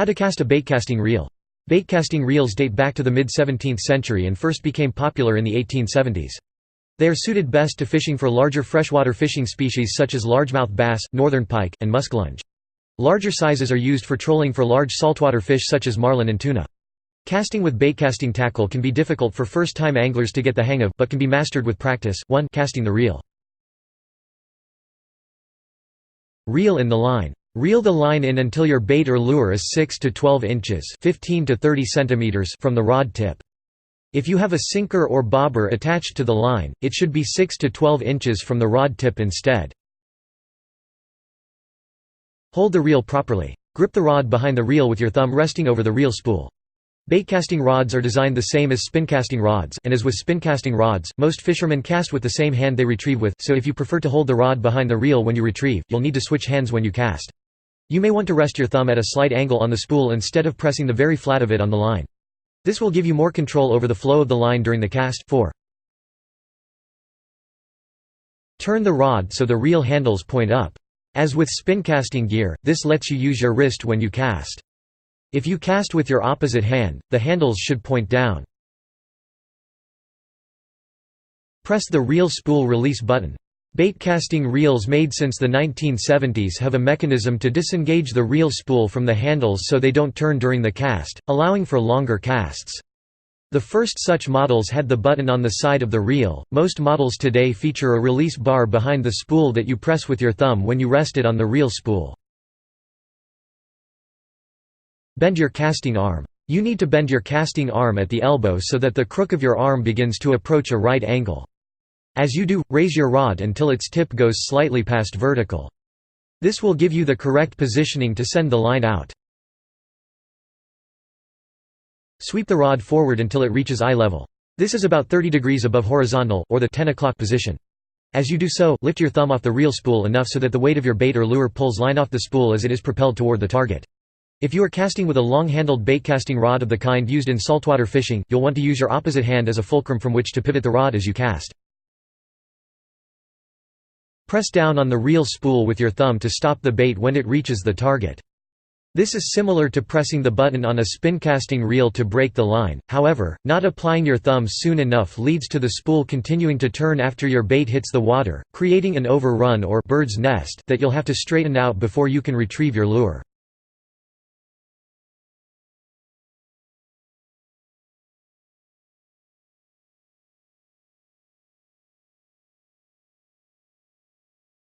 How to cast a baitcasting reel. Baitcasting reels date back to the mid-17th century and first became popular in the 1870s. They are suited best to fishing for larger freshwater fishing species such as largemouth bass, northern pike, and muskellunge. Larger sizes are used for trolling for large saltwater fish such as marlin and tuna. Casting with baitcasting tackle can be difficult for first-time anglers to get the hang of, but can be mastered with practice. 1. Casting the reel. Reel in the line. Reel the line in until your bait or lure is 6 to 12 inches (15 to 30 centimeters) from the rod tip. If you have a sinker or bobber attached to the line, it should be 6 to 12 inches from the rod tip instead. Hold the reel properly. Grip the rod behind the reel with your thumb resting over the reel spool. Baitcasting rods are designed the same as spincasting rods, and as with spincasting rods, most fishermen cast with the same hand they retrieve with, so if you prefer to hold the rod behind the reel when you retrieve, you'll need to switch hands when you cast. You may want to rest your thumb at a slight angle on the spool instead of pressing the very flat of it on the line. This will give you more control over the flow of the line during the cast. 4. Turn the rod so the reel handles point up. As with spincasting gear, this lets you use your wrist when you cast. If you cast with your opposite hand, the handles should point down. Press the reel spool release button. Baitcasting reels made since the 1970s have a mechanism to disengage the reel spool from the handles so they don't turn during the cast, allowing for longer casts. The first such models had the button on the side of the reel. Most models today feature a release bar behind the spool that you press with your thumb when you rest it on the reel spool. Bend your casting arm. You need to bend your casting arm at the elbow so that the crook of your arm begins to approach a right angle. As you do, raise your rod until its tip goes slightly past vertical. This will give you the correct positioning to send the line out. Sweep the rod forward until it reaches eye level. This is about 30 degrees above horizontal, or the 10 o'clock position. As you do so, lift your thumb off the reel spool enough so that the weight of your bait or lure pulls line off the spool as it is propelled toward the target. If you are casting with a long-handled baitcasting rod of the kind used in saltwater fishing, you'll want to use your opposite hand as a fulcrum from which to pivot the rod as you cast. Press down on the reel spool with your thumb to stop the bait when it reaches the target. This is similar to pressing the button on a spincasting reel to break the line. However, not applying your thumb soon enough leads to the spool continuing to turn after your bait hits the water, creating an overrun or bird's nest that you'll have to straighten out before you can retrieve your lure.